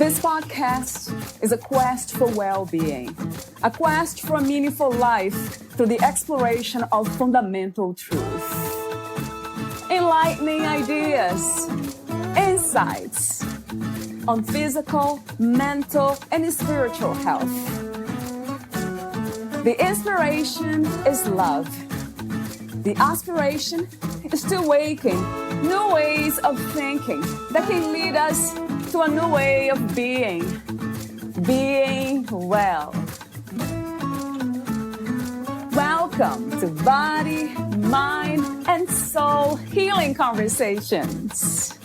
This podcast is a quest for well-being, a quest for a meaningful life through the exploration of fundamental truth. Enlightening ideas, insights on physical, mental, and spiritual health. The inspiration is love. The aspiration is to awaken new ways of thinking that can lead us to a new way of being well. Welcome to Body, Mind, and Soul Healing Conversations.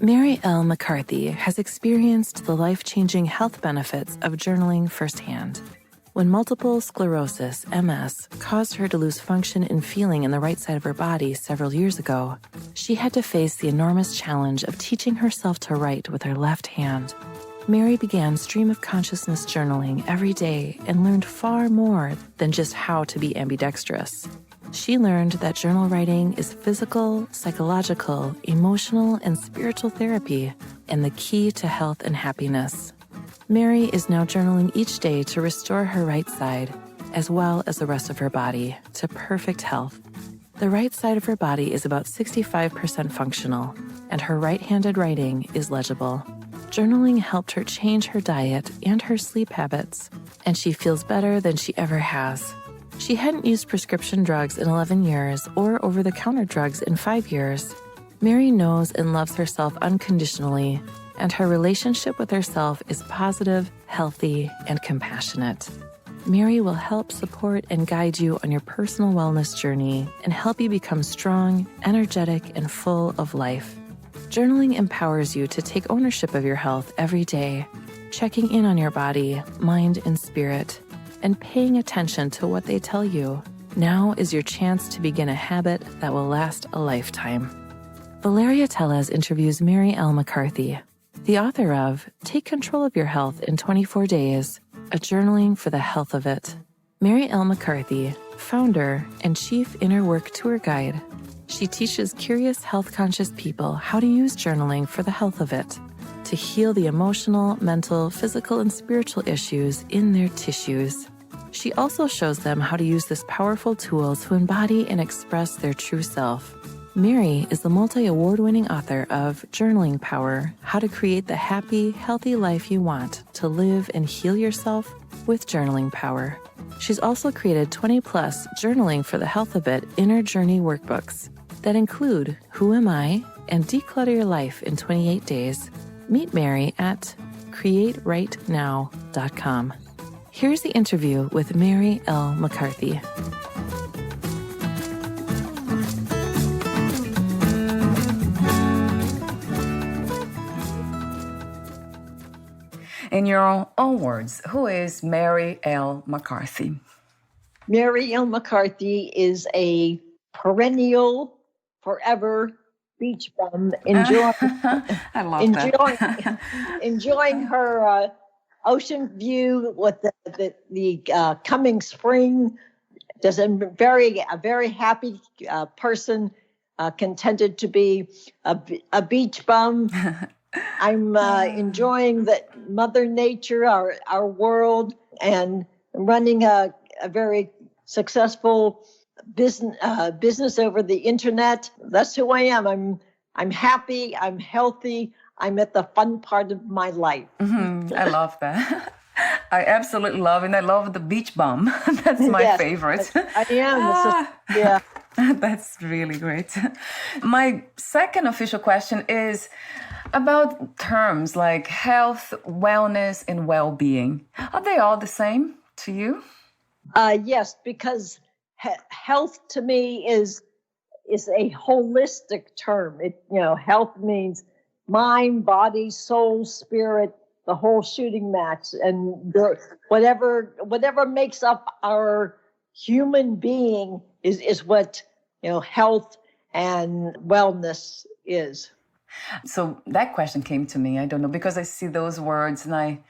Mary L. McCarthy has experienced the life-changing health benefits of journaling firsthand. When multiple sclerosis, MS, caused her to lose function and feeling in the right side of her body several years ago, she had to face the enormous challenge of teaching herself to write with her left hand. Mary began stream of consciousness journaling every day and learned far more than just how to be ambidextrous. She learned that journal writing is physical, psychological, emotional, and spiritual therapy, and the key to health and happiness. Mary is now journaling each day to restore her right side, as well as the rest of her body, to perfect health. The right side of her body is about 65% functional, and her right-handed writing is legible. Journaling helped her change her diet and her sleep habits, and she feels better than she ever has. She hadn't used prescription drugs in 11 years or over-the-counter drugs in 5 years. Mary knows and loves herself unconditionally, and her relationship with herself is positive, healthy, and compassionate. Mary will help support and guide you on your personal wellness journey and help you become strong, energetic, and full of life. Journaling empowers you to take ownership of your health every day, checking in on your body, mind, and spirit, and paying attention to what they tell you. Now is your chance to begin a habit that will last a lifetime. Valeria Teles interviews Mary L. McCarthy, the author of Take Control of Your Health in 24 Days, a journaling for the health of it. Mary L. McCarthy, founder and chief inner work tour guide. She teaches curious health-conscious people how to use journaling for the health of it, to heal the emotional, mental, physical, and spiritual issues in their tissues. She also shows them how to use this powerful tool to embody and express their true self. Mary is the multi-award-winning author of Journaling Power: How to Create the Happy, Healthy Life You Want to Live and Heal Yourself with Journaling Power. She's also created 20-plus Journaling for the Health of It Inner Journey workbooks that include Who Am I? And Declutter Your Life in 28 Days. Meet Mary at createrightnow.com. Here's the interview with Mary L. McCarthy. In your own words, who is Mary L. McCarthy? Mary L. McCarthy is a perennial, forever beach bum, enjoying her ocean view with the coming spring. Just a very happy person, contented to be a beach bum. I'm enjoying that Mother Nature, our world, and running a very successful business over the internet. That's who I am. I'm happy. I'm healthy. I'm at the fun part of my life. Mm-hmm. I love that. I absolutely love it. And I love the beach bum. That's my favorite. I am. Yeah. That's really great. My second official question is about terms like health, wellness, and well-being. Are they all the same to you? Yes, because health to me is a holistic term. Health means mind, body, soul, spirit, the whole shooting match, and whatever makes up our human being is what health and wellness is. So that question came to me. I don't know, because I see those words and I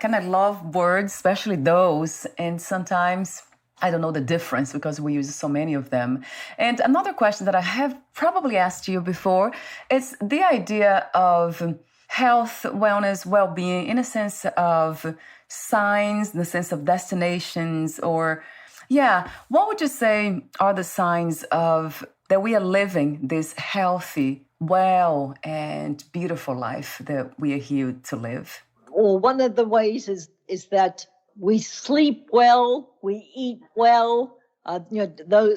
kind of love words, especially those. And sometimes I don't know the difference because we use so many of them. And another question that I have probably asked you before is the idea of health, wellness, well-being in a sense of signs, in the sense of destinations, or what would you say are the signs of that we are living this healthy, well, and beautiful life that we are here to live? Well, one of the ways is that we sleep well, we eat well,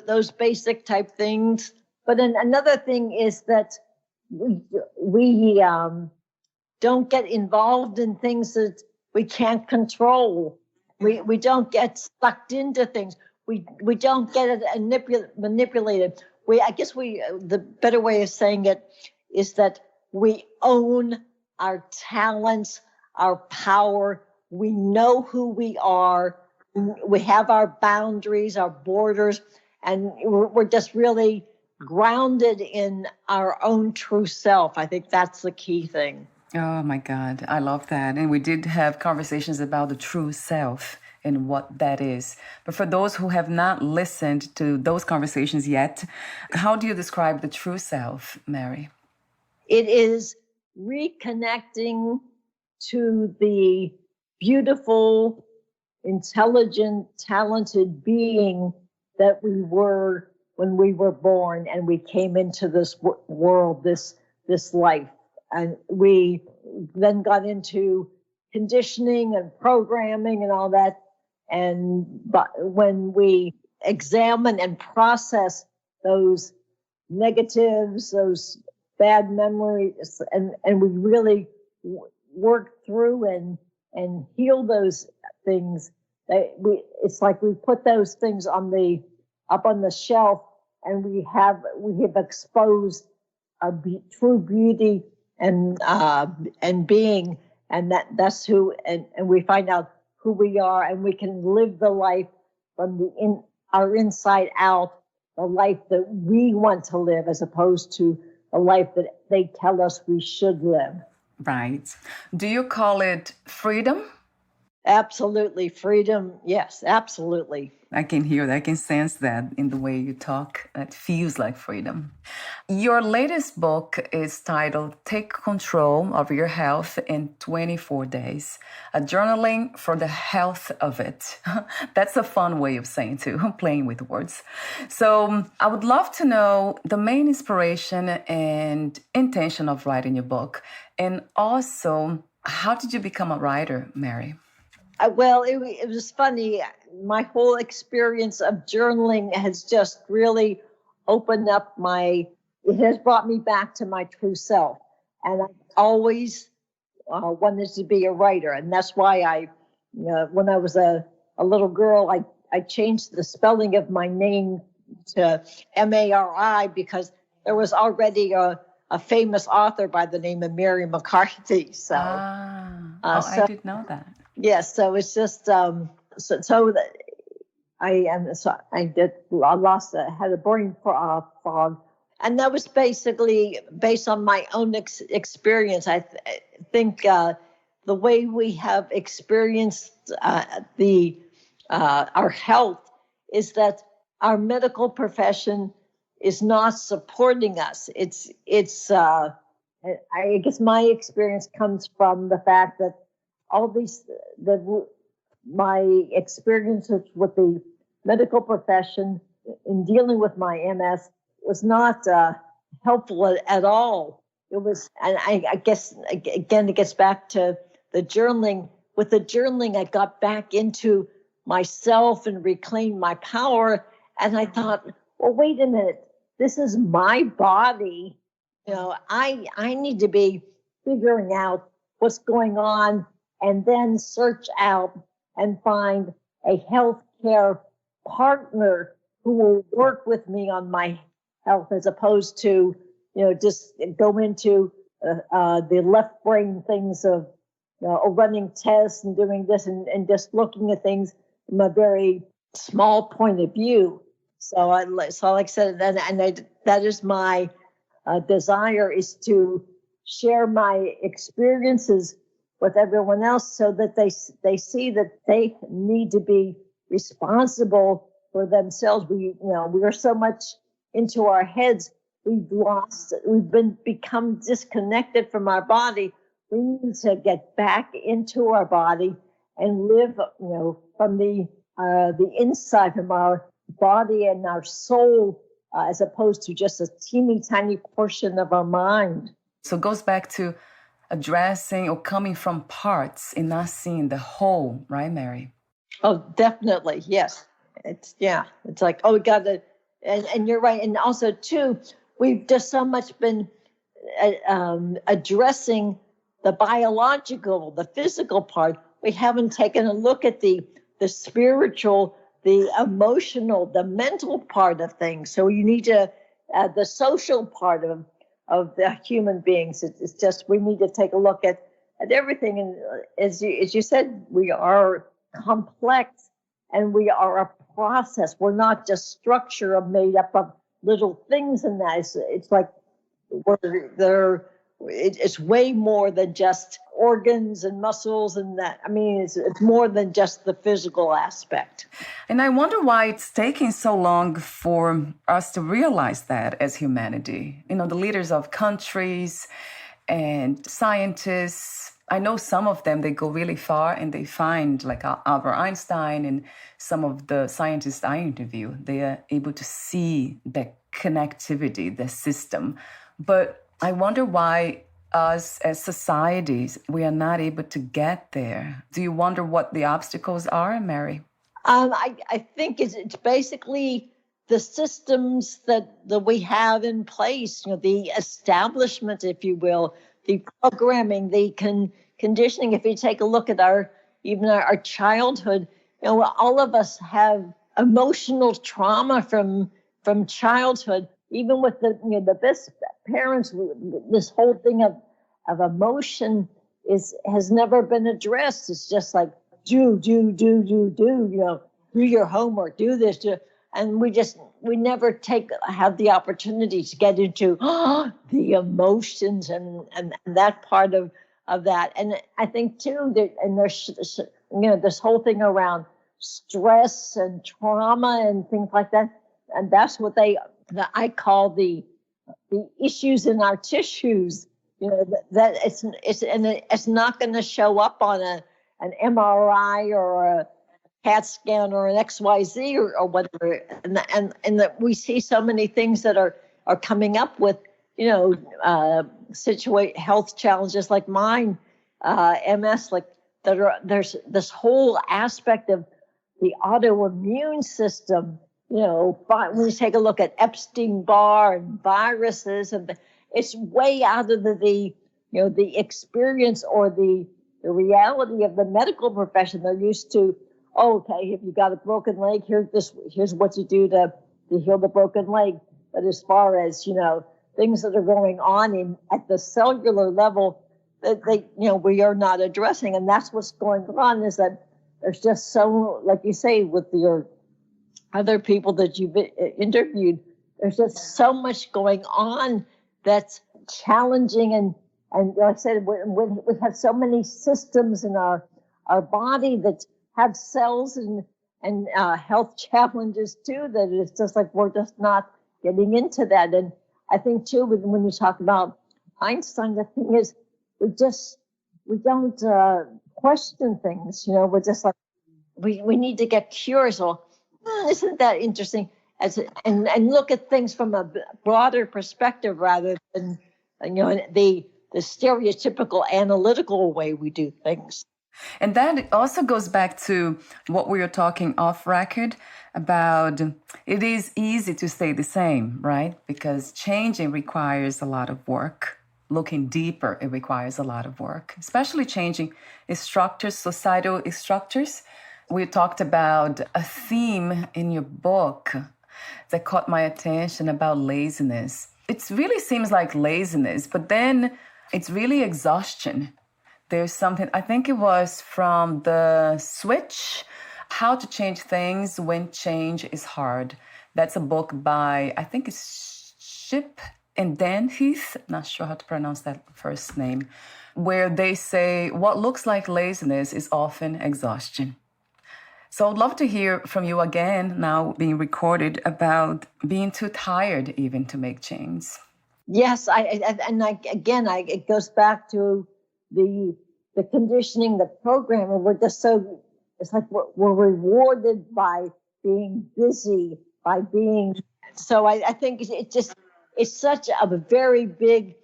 those basic type things. But then another thing is that we don't get involved in things that we can't control. We don't get sucked into things. We don't get manipulated. The better way of saying it is that we own our talents, our power. We know who we are. We have our boundaries, our borders, and we're just really grounded in our own true self. I think that's the key thing. Oh my God, I love that. And we did have conversations about the true self and what that is. But for those who have not listened to those conversations yet, how do you describe the true self, Mary? It is reconnecting to the beautiful, intelligent, talented being that we were when we were born and we came into this world, this life. And we then got into conditioning and programming and all that. But when we examine and process those negatives, those bad memories, and we really work through and heal those things, it's like we put those things up on the shelf, and we have exposed our true beauty and being, and that's who, and we find out who we are, and we can live the life from our inside out, the life that we want to live, as opposed to a life that they tell us we should live. Right. Do you call it freedom? Absolutely. Freedom. Yes, absolutely. I can hear that. I can sense that in the way you talk. It feels like freedom. Your latest book is titled Take Control of Your Health in 24 Days, a journaling for the health of it. That's a fun way of saying too, playing with words. So I would love to know the main inspiration and intention of writing your book. And also, how did you become a writer, Mary? Well, it was funny. My whole experience of journaling has just really opened up it has brought me back to my true self. And I always wanted to be a writer. And that's why when I was a little girl, I changed the spelling of my name to Mari because there was already a famous author by the name of Mary McCarthy. So, I did know that. Yes, so it's just I had a brain fog, and that was basically based on my own experience. I think the way we have experienced our health is that our medical profession is not supporting us. I guess my experience comes from the fact that my experiences with the medical profession in dealing with my MS was not helpful at all. It was, and I guess, again, it gets back to the journaling. With the journaling, I got back into myself and reclaimed my power. And I thought, well, wait a minute, this is my body. I need to be figuring out what's going on, and then search out and find a healthcare partner who will work with me on my health, as opposed to, just go into the left brain things of running tests and doing this and just looking at things from a very small point of view. So like I said, that is my desire, is to share my experiences with everyone else, so that they see that they need to be responsible for themselves. We are so much into our heads. We've become disconnected from our body. We need to get back into our body and live, from the inside, from our body and our soul, as opposed to just a teeny tiny portion of our mind. So it goes back to addressing or coming from parts and not seeing the whole, right, Mary? Oh, definitely. Yes. It's like, oh, we got to, and you're right. And also too, we've just so much been addressing the biological, the physical part. We haven't taken a look at the spiritual, the emotional, the mental part of things. So you need to, the social part of the human beings. It's just, we need to take a look at everything. And as you said, we are complex and we are a process. We're not just structure made up of little things in that. It's like it's way more than just organs and muscles and that. I mean, it's more than just the physical aspect. And I wonder why it's taking so long for us to realize that as humanity. The leaders of countries and scientists, I know some of them, they go really far and they find, like Albert Einstein and some of the scientists I interview, they are able to see the connectivity, the system. But I wonder why us as societies, we are not able to get there. Do you wonder what the obstacles are, Mary? I think it's basically the systems that we have in place, the establishment, if you will, the programming, the conditioning. If you take a look at our childhood, all of us have emotional trauma from childhood. Even with the best parents, this whole thing of emotion has never been addressed. It's just like do your homework, do this, and we never have the opportunity to get into the emotions and that part of that. And I think too that, and there's this whole thing around stress and trauma and things like that, and that's what I call the issues in our tissues. That it's not going to show up on an MRI or a CAT scan or an XYZ or whatever, and that we see so many things that are coming up with health challenges like mine, MS, like there's this whole aspect of the autoimmune system. When you take a look at Epstein-Barr and viruses, and it's way out of the experience or the reality of the medical profession. They're used to, okay, if you got a broken leg, here's what you do to heal the broken leg. But as far as things that are going on at the cellular level, that we are not addressing, and that's what's going on. Is that there's just so, like you say, with your other people that you've interviewed, there's just so much going on that's challenging. And like I said, we have so many systems in our body that have cells and health challenges too, that it's just like we're just not getting into that. And I think too, when you talk about Einstein, the thing is, we don't question things. We're just like, we need to get curious. Well, isn't that interesting? And look at things from a broader perspective rather than the stereotypical analytical way we do things. And that also goes back to what we were talking off record about. It is easy to stay the same, right? Because changing requires a lot of work. Looking deeper, it requires a lot of work, especially changing structures, societal structures. We talked about a theme in your book that caught my attention about laziness. It really seems like laziness, but then it's really exhaustion. There's something, I think it was from The Switch, How to Change Things When Change is Hard. That's a book by, I think it's and Dan Heath, not sure how to pronounce that first name, where they say what looks like laziness is often exhaustion. So I'd love to hear from you again, now being recorded, about being too tired even to make change. Yes, it goes back to the conditioning, the programming. We're just so, it's like we're rewarded by being busy, by being, so I think it's such a very big,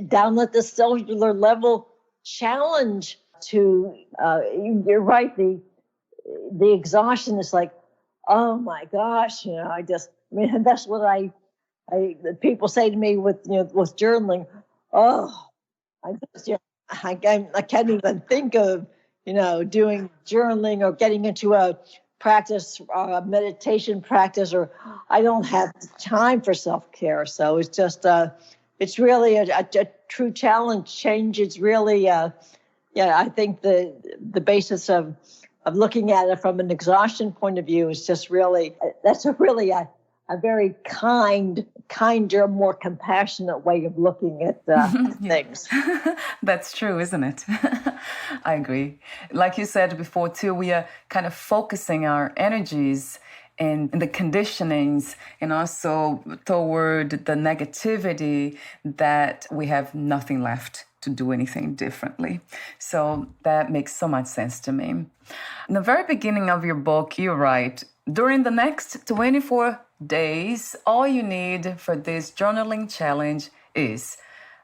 down at the cellular level challenge to, you're right, the exhaustion is like, oh my gosh, that's what people say to me with journaling. Oh, I can't even think of, doing journaling or getting into a practice, a meditation practice, or I don't have time for self-care. So it's just, it's really a true challenge. Change is really, I think the basis of looking at it from an exhaustion point of view is just really, that's a very kinder, more compassionate way of looking at things. That's true, isn't it? I agree. Like you said before, too, we are kind of focusing our energies and the conditionings and also toward the negativity that we have nothing left to do anything differently. So that makes so much sense to me. In the very beginning of your book, you write, during the next 24 days, all you need for this journaling challenge is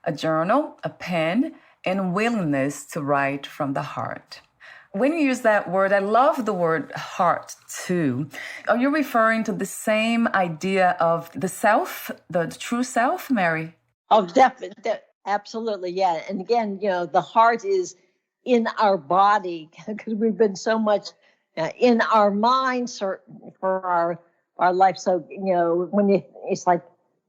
a journal, a pen, and willingness to write from the heart. When you use that word, I love the word heart too. Are you referring to the same idea of the self, the true self, Mary? Oh, definitely. Absolutely, yeah. And again, the heart is in our body because we've been so much in our minds for our life. So, it's like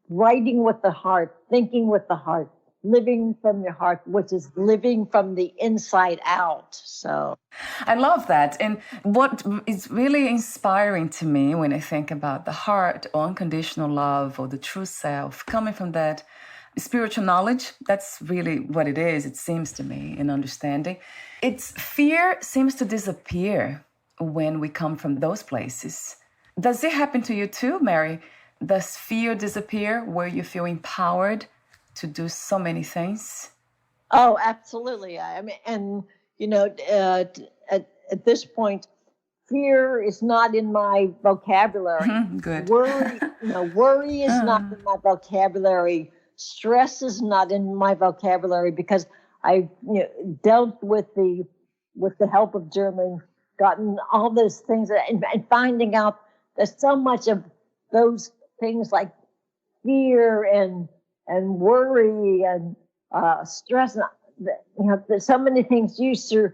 writing with the heart, thinking with the heart, living from your heart, which is living from the inside out. So I love that. And what is really inspiring to me when I think about the heart or unconditional love or the true self coming from that spiritual knowledge, that's really what it is, it seems to me, in understanding. Its fear seems to disappear when we come from those places. Does it happen to you too, Mary? Does fear disappear where you feel empowered to do so many things? Oh, absolutely. I mean, and at this point, fear is not in my vocabulary. Good. Worry is not in my vocabulary. Stress is not in my vocabulary because I dealt with the help of journaling, gotten all those things, and finding out that so much of those things like fear and worry and stress, so many things used to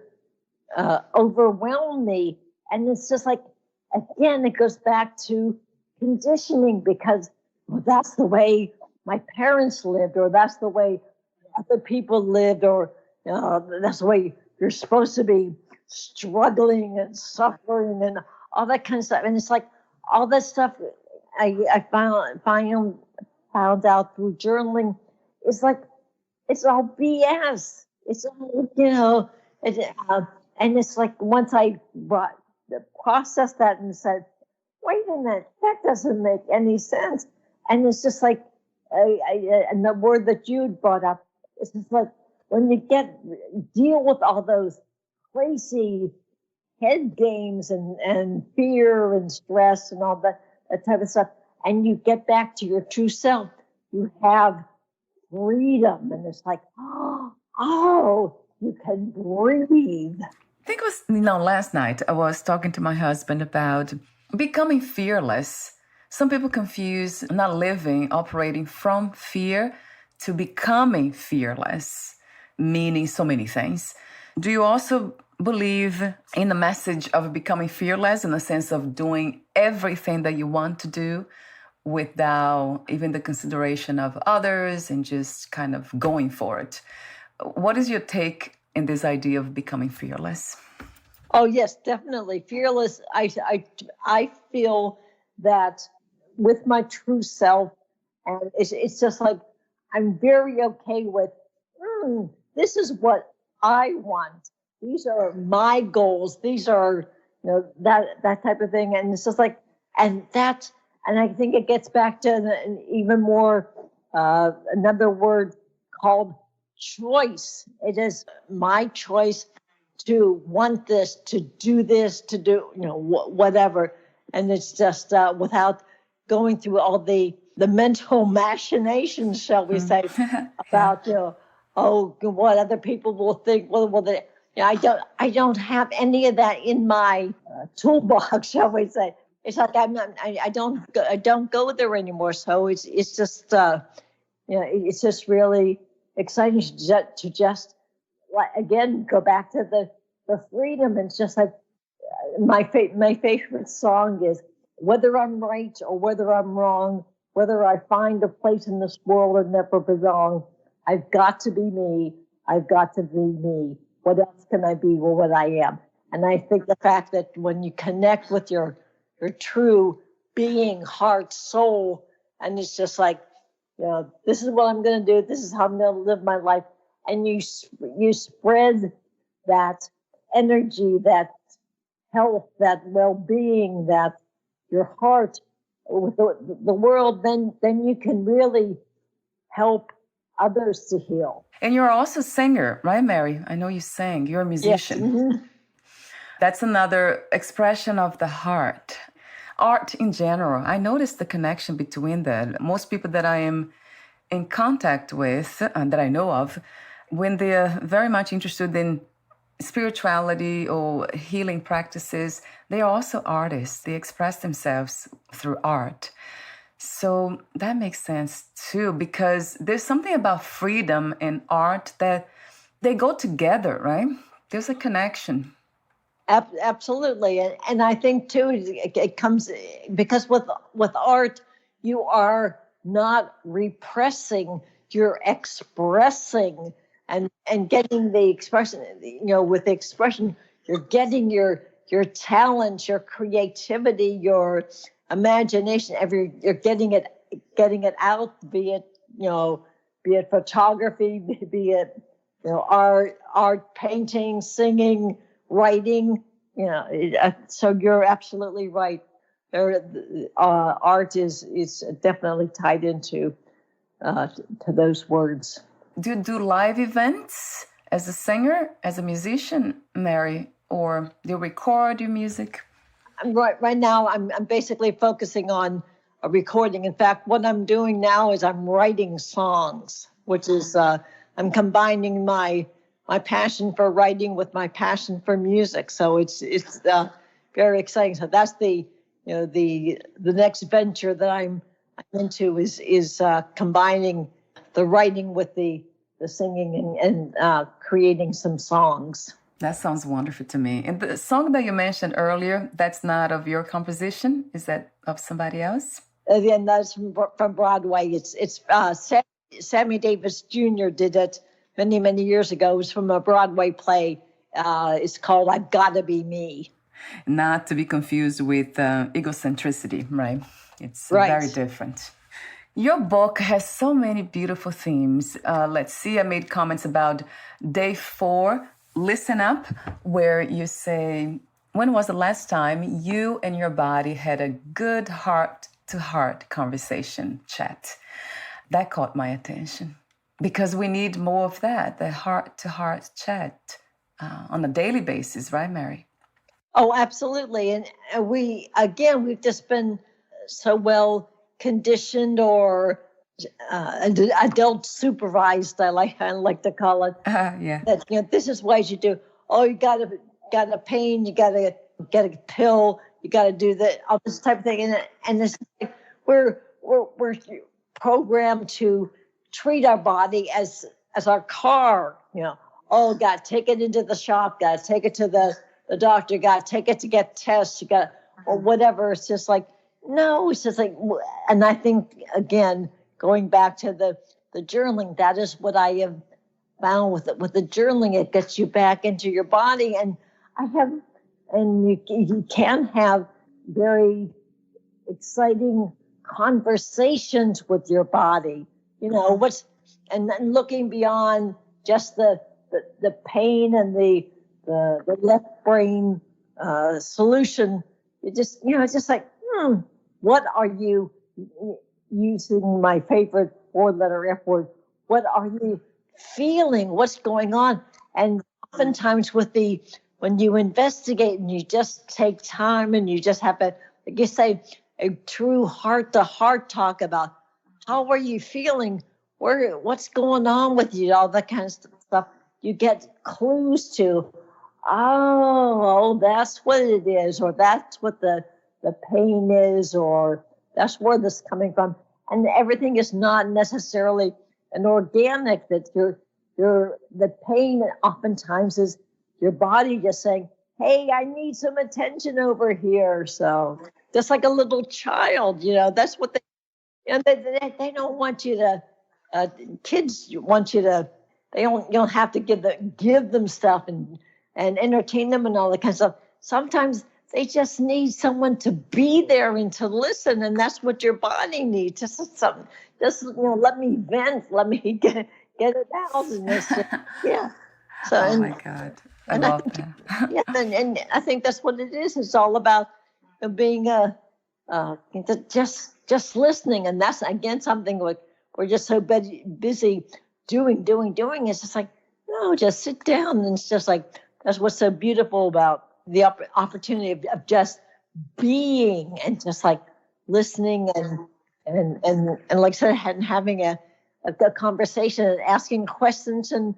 overwhelm me. And it's just like, again, it goes back to conditioning because that's the way my parents lived, or that's the way other people lived, or that's the way you're supposed to be struggling and suffering and all that kind of stuff. And it's like all that stuff I found out through journaling is like, it's all BS. It's all, and it's like once I processed that and said, wait a minute, that doesn't make any sense. And it's just like, and the word that you brought up, it's just like when you deal with all those crazy head games and fear and stress and all that type of stuff, and you get back to your true self, you have freedom. And it's like, oh, you can breathe. I think it was, last night I was talking to my husband about becoming fearless. Some people confuse not living, operating from fear to becoming fearless, meaning so many things. Do you also believe in the message of becoming fearless in the sense of doing everything that you want to do without even the consideration of others and just kind of going for it? What is your take in this idea of becoming fearless? Oh, yes, definitely. Fearless. I feel that with my true self And it's just like, I'm very okay with, this is what I want. These are my goals. These are, that type of thing. And it's just like, and I think it gets back to an even more, another word called choice. It is my choice to want this, to do this, to do, whatever. And it's just without going through all the mental machinations, shall we say, about, what other people will think. I don't have any of that in my toolbox, shall we say. It's like I don't go there anymore. So it's just, it's just really exciting to just, again, go back to the freedom. And it's just like my favorite song is, whether I'm right or whether I'm wrong, whether I find a place in this world or never belong, I've got to be me. I've got to be me. What else can I be? Well, what I am. And I think the fact that when you connect with your true being, heart, soul, and it's just like, this is what I'm going to do. This is how I'm going to live my life. And you spread that energy, that health, that well-being, that your heart with the world, then you can really help others to heal. And you're also a singer, right, Mary? I know you sang. You're a musician. Yes. Mm-hmm. That's another expression of the heart. Art in general, I noticed the connection between that. Most people that I am in contact with, and that I know of, when they are very much interested in spirituality or healing practices, they are also artists. They express themselves through art. So that makes sense too, because there's something about freedom and art that they go together, right? There's a connection. Absolutely. And I think too, it comes because with art, you are not repressing, you're expressing and getting the expression, with the expression, you're getting your talent, your creativity, your imagination, you're getting it out, be it photography, be it, art, painting, singing, writing, so you're absolutely right. Art is definitely tied into to those words. Do you do live events as a singer, as a musician, Mary, or do you record your music? Right now, I'm basically focusing on a recording. In fact, what I'm doing now is I'm writing songs, which is I'm combining my passion for writing with my passion for music. So it's very exciting. So that's the next venture that I'm into is combining the writing with the singing and creating some songs. That sounds wonderful to me. And the song that you mentioned earlier, that's not of your composition. Is that of somebody else? Again, that's from Broadway. It's Sammy Davis Jr. did it many, many years ago. It was from a Broadway play. It's called I've Gotta Be Me. Not to be confused with egocentricity, right? It's right. Very different. Your book has so many beautiful themes. Let's see, I made comments about day 4, Listen Up, where you say, when was the last time you and your body had a good heart-to-heart conversation, chat? That caught my attention because we need more of that, the heart-to-heart chat on a daily basis, right, Mary? Oh, absolutely. And we've just been so well conditioned or adult supervised, I like to call it. Yeah. That this is what you do. Oh, you got a pain, you got to get a pill, you got to do all this type of thing, and it's like we're programmed to treat our body as our car. Oh, got to take it into the shop, got to take it to the doctor, got to take it to get tests, you got or whatever. It's just like no, it's just like, and I think again. Going back to the journaling, that is what I have found with the journaling. It gets you back into your body, and you can have very exciting conversations with your body, and then looking beyond just the pain and the left brain solution. It's just like, what are you, using my favorite 4-letter F word, what are you feeling? What's going on? And oftentimes when you investigate and you just take time and you just have like you say, a true heart-to-heart talk about how are you feeling, what's going on with you, all that kind of stuff, you get clues to, that's what it is, or that's what the pain is, or that's where this is coming from. And everything is not necessarily an organic, that the pain oftentimes is your body just saying, hey, I need some attention over here. So just like a little child, that's what they don't want you to, kids want you to, you don't have to give them stuff and entertain them and all that kind of stuff. Sometimes they just need someone to be there and to listen, and that's what your body needs. Just something. Just let me vent. Let me get it out. And yeah. So. Oh my God, I love that. Yeah, and I think that's what it is. It's all about being just listening, and that's again something like we're just so busy doing. It's just like, no, just sit down, and it's just like that's what's so beautiful about the opportunity of just being and just like listening and like I said, having a conversation and asking questions and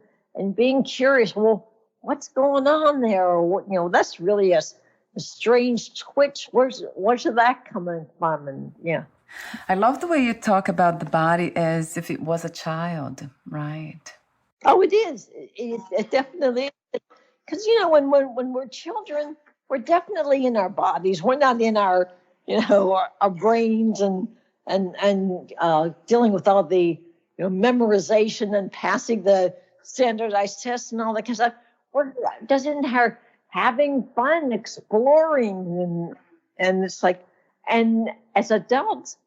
being curious. Well, what's going on there? Or that's really a strange twitch. Where's that coming from? And yeah. I love the way you talk about the body as if it was a child, right? Oh, it is. It definitely is. Because, when we're children, we're definitely in our bodies. We're not in our, our brains and dealing with all the, memorization and passing the standardized tests and all that kind of stuff. We're just in here having fun, exploring, and it's like, and as adults,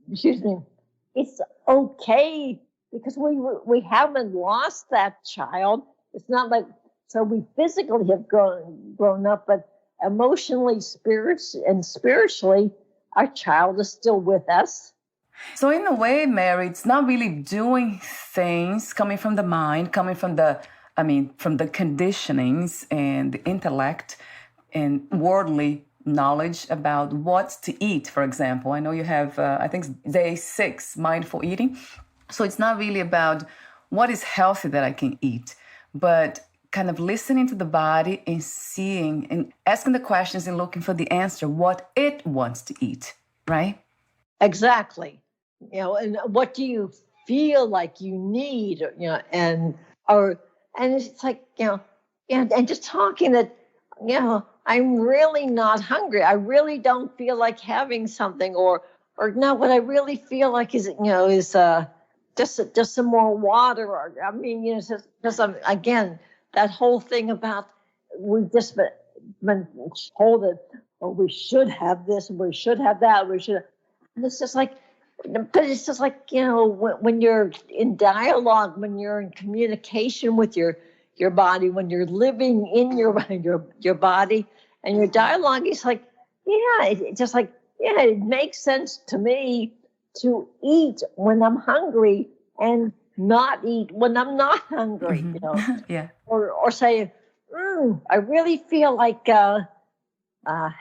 it's okay because we haven't lost that child. It's not like, so we physically have grown up, but emotionally, spiritually, our child is still with us. So in a way, Mary, it's not really doing things coming from the mind, coming from the conditionings and the intellect and worldly knowledge about what to eat, for example. I know you have, I think, day 6, mindful eating. So it's not really about what is healthy that I can eat, but kind of listening to the body and seeing and asking the questions and looking for the answer, what it wants to eat, right? Exactly. And what do you feel like you need, and it's like, and just talking that, I'm really not hungry. I really don't feel like having something, or no, what I really feel like is just some more water, or just again, that whole thing about we've just been told that, we should have this, we should have that, and it's just like, but it's just like, when you're in dialogue, when you're in communication with your body, when you're living in your body and your dialogue, it's like, it's just like, it makes sense to me to eat when I'm hungry and not eat when I'm not hungry, Yeah. Or say, I really feel like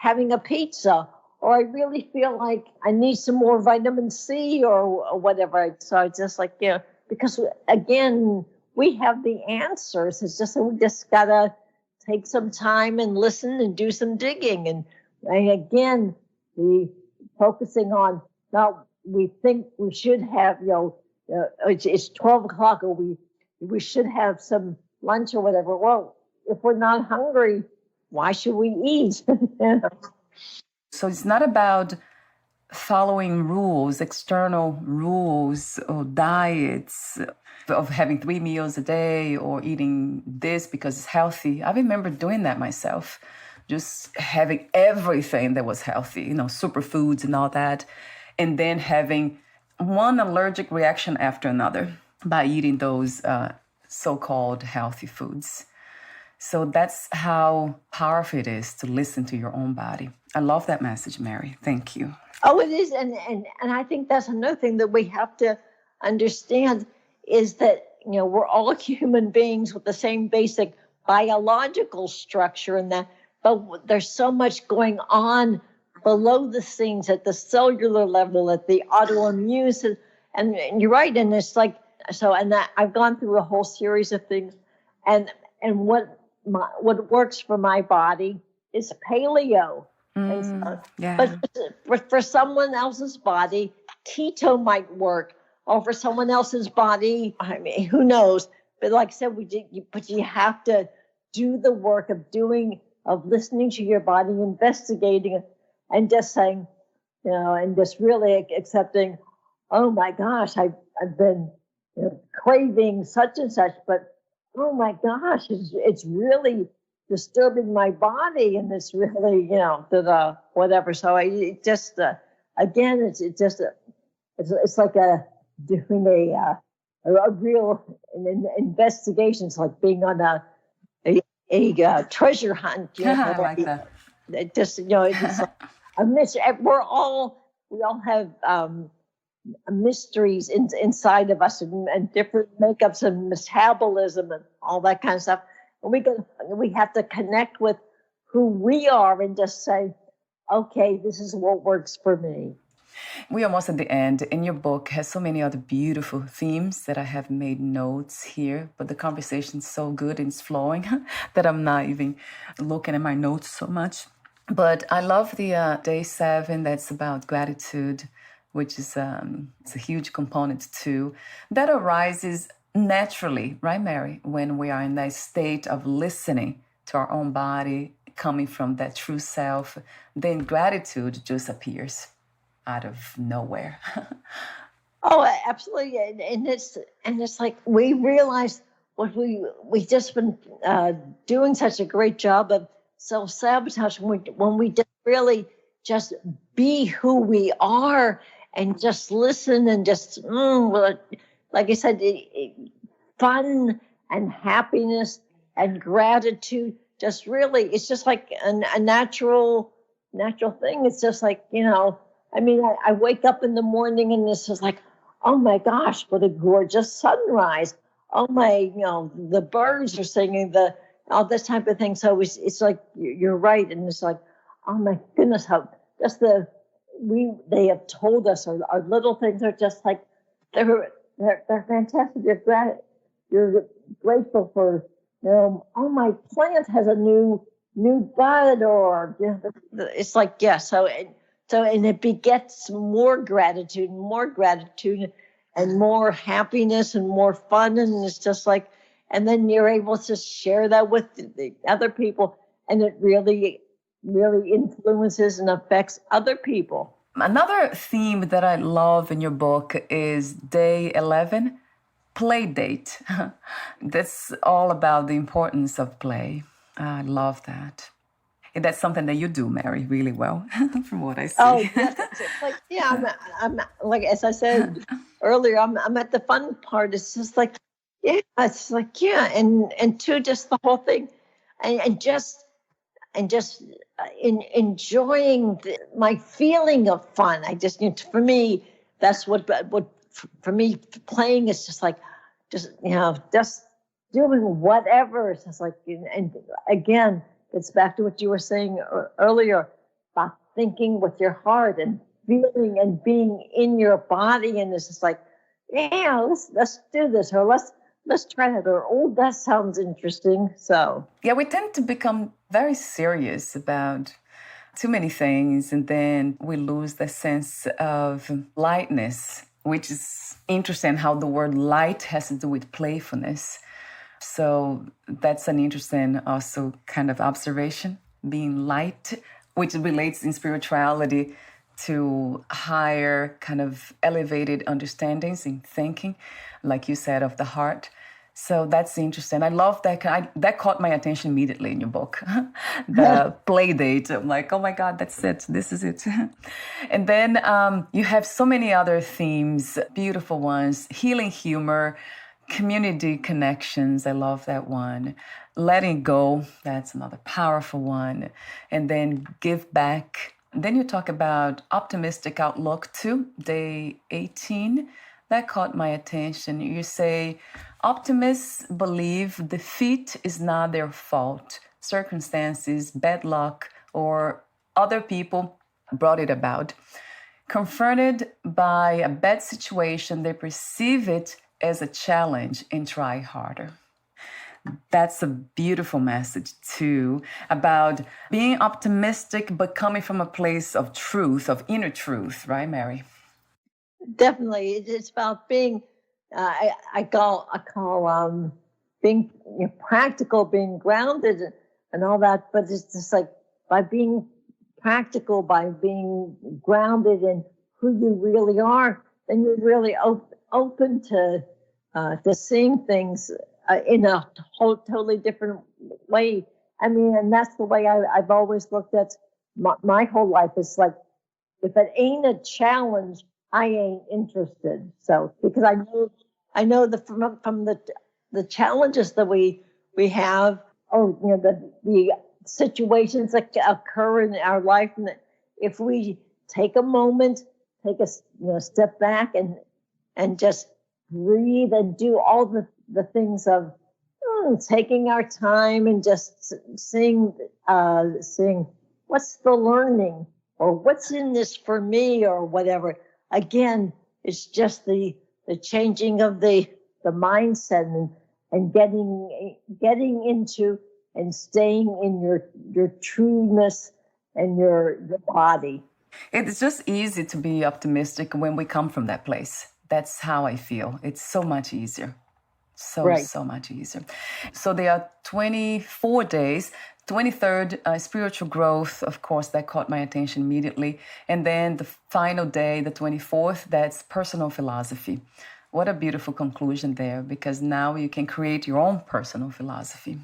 having a pizza, or I really feel like I need some more vitamin C or whatever. So it's just like, because again, we have the answers. It's just that we just gotta take some time and listen and do some digging. And again, we focusing on, now we think we should have, it's 12 o'clock, or we should have some lunch or whatever. Well, if we're not hungry, why should we eat? So it's not about following rules, external rules or diets of having 3 meals a day or eating this because it's healthy. I remember doing that myself, just having everything that was healthy, superfoods and all that. and then having one allergic reaction after another by eating those so-called healthy foods. So that's how powerful it is to listen to your own body. I love that message, Mary. Thank you. Oh, it is. And I think that's another thing that we have to understand is that, we're all human beings with the same basic biological structure and that, but there's so much going on below the scenes at the cellular level, at the autoimmune system. And you're right. And it's like, so, and that I've gone through a whole series of things, and what works for my body is paleo. But for someone else's body, keto might work, or for someone else's body, I mean, who knows? But like I said, but you have to do the work of listening to your body, investigating, and just saying, and just really accepting, oh my gosh, I've been craving such and such, but oh my gosh, it's really disturbing my body, and it's really, whatever. So it just, again, it's like doing a real investigation. It's like being on a treasure hunt. I like that. It just, it's like a mystery. We all have mysteries inside of us, and different makeups and metabolism and all that kind of stuff. And we have to connect with who we are and just say, okay, this is what works for me. We're almost at the end, and your book has so many other beautiful themes that I have made notes here, but the conversation's so good and it's flowing that I'm not even looking at my notes so much. But I love the day 7 that's about gratitude, which is it's a huge component too. That arises naturally, right, Mary, when we are in that state of listening to our own body, coming from that true self, then gratitude just appears out of nowhere. Oh, absolutely. And it's like we realize what we just been doing such a great job of self-sabotage when we just really just be who we are and just listen and just like I said, fun and happiness and gratitude. Just really, it's just like a natural thing. It's just like, I mean, I wake up in the morning and this is like, oh my gosh, what a gorgeous sunrise. Oh my, the birds are singing, all this type of thing. So it's like, you're right. And it's like, oh my goodness, how just they have told us our little things are just like, they're fantastic. You're grateful for, oh, my plant has a new bud, or it's like, yeah. So and it begets more gratitude, and more happiness and more fun, and it's just like, and then you're able to share that with the other people, and it really, really influences and affects other people. Another theme that I love in your book is day 11, play date. That's all about the importance of play. I love that. And that's something that you do, Mary, really well, from what I see. Oh, yes. Like, yeah, I'm like, as I said earlier, I'm at the fun part. It's just like, yeah, it's like, yeah. And two, just the whole thing. And just enjoying my feeling of fun. I just, for me, that's what for me, playing is just like, just doing whatever. It's just like, and again, it's back to what you were saying earlier about thinking with your heart and feeling and being in your body. And it's just like, yeah, let's do this, or let's try that, or oh, that sounds interesting. So yeah, we tend to become very serious about too many things, and then we lose the sense of lightness, which is interesting how the word light has to do with playfulness. So that's an interesting also kind of observation, being light, which relates in spirituality to higher kind of elevated understandings in thinking, like you said, of the heart. So that's interesting. I love that. That caught my attention immediately in your book. The play date. I'm like, oh my God, that's it. This is it. And then you have so many other themes, beautiful ones. Healing humor, community connections. I love that one. Letting go. That's another powerful one. And then give back. Then you talk about optimistic outlook too, day 18. That caught my attention. You say, optimists believe defeat is not their fault. Circumstances, bad luck, or other people brought it about. Confronted by a bad situation, they perceive it as a challenge and try harder. That's a beautiful message too, about being optimistic, but coming from a place of truth, of inner truth, right, Mary? Definitely, it's about being. I call being practical, being grounded, and all that. But it's just like by being practical, by being grounded in who you really are, then you're really open to seeing things in a totally different way. I mean, and that's the way I've always looked at my whole life. It's like, if it ain't a challenge, I ain't interested. So, because I know from the challenges that we have, or the situations that occur in our life, and if we take a moment, take a step back and just breathe and do all the things of taking our time and just seeing what's the learning, or what's in this for me, or whatever. Again, it's just the changing of the mindset and getting into and staying in your trueness and your body. It's just easy to be optimistic when we come from that place. That's how I feel. It's so much easier. So much easier. So there are 24 days. 23rd, spiritual growth, of course, that caught my attention immediately. And then the final day, the 24th, that's personal philosophy. What a beautiful conclusion there, because now you can create your own personal philosophy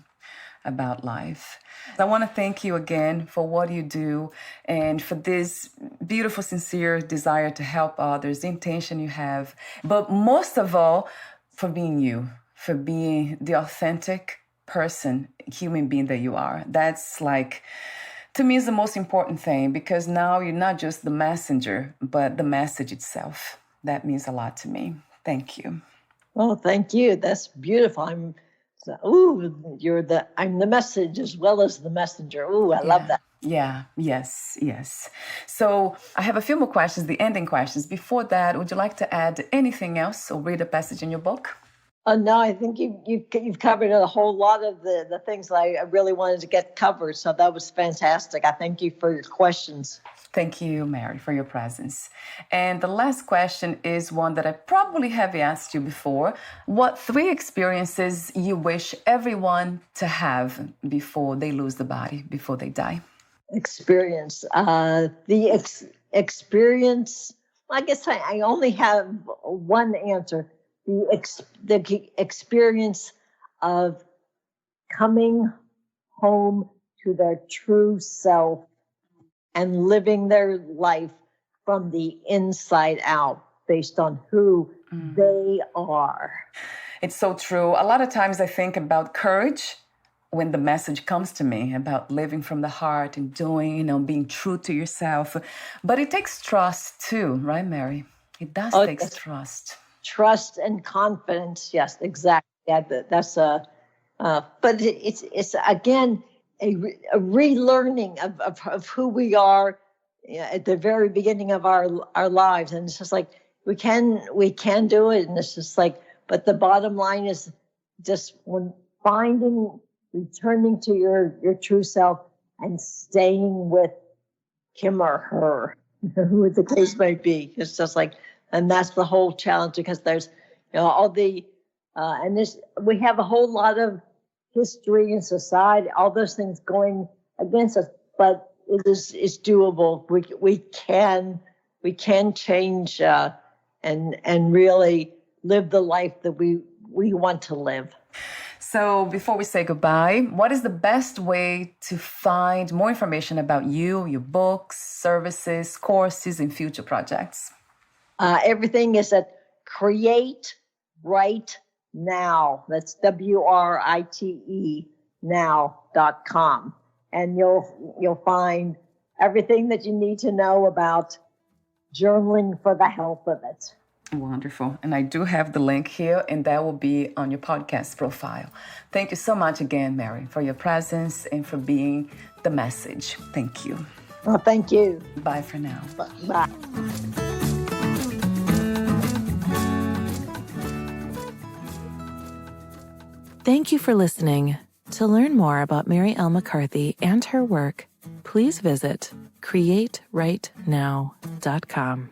about life. I want to thank you again for what you do and for this beautiful, sincere desire to help others, the intention you have, but most of all, for being you, for being the authentic person, human being that you are. That's like, to me, is the most important thing, because now you're not just the messenger, but the message itself. That means a lot to me. Thank you. Oh, thank you. That's beautiful. I'm the message as well as the messenger. Ooh, I love that. Yeah, yes. So I have a few more questions, the ending questions. Before that, would you like to add anything else or read a passage in your book? No, I think you've covered a whole lot of the things that I really wanted to get covered. So that was fantastic. I thank you for your questions. Thank you, Mary, for your presence. And the last question is one that I probably have asked you before. What 3 experiences you wish everyone to have before they lose the body, before they die? Experience. Experience. I guess I only have one answer. The experience of coming home to their true self and living their life from the inside out based on who they are. It's so true. A lot of times I think about courage when the message comes to me about living from the heart and doing, being true to yourself. But it takes trust too, right, Mary? It does take trust. Trust and confidence. Yes, exactly. Yeah, that's but it's again, a relearning of who we are at the very beginning of our lives, and it's just like we can do it, and it's just like, but the bottom line is just when returning to your true self and staying with him or her, who the case may be. It's just like, and that's the whole challenge, because there's all the and this, we have a whole lot of history and society, all those things going against us, but it's doable. We can change and really live the life that we want to live. So before we say goodbye, what is the best way to find more information about you, your books, services, courses, and future projects? Everything is at Create Right Now. That's WRITE now.com. And you'll find everything that you need to know about journaling for the health of it. Wonderful. And I do have the link here, and that will be on your podcast profile. Thank you so much again, Mary, for your presence and for being the message. Thank you. Well, thank you. Bye for now. Bye. Thank you for listening. To learn more about Mary L. McCarthy and her work, please visit createrightnow.com.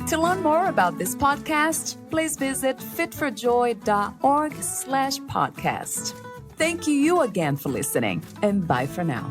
To learn more about this podcast, please visit FitForJoy.org/podcast. Thank you again for listening, and bye for now.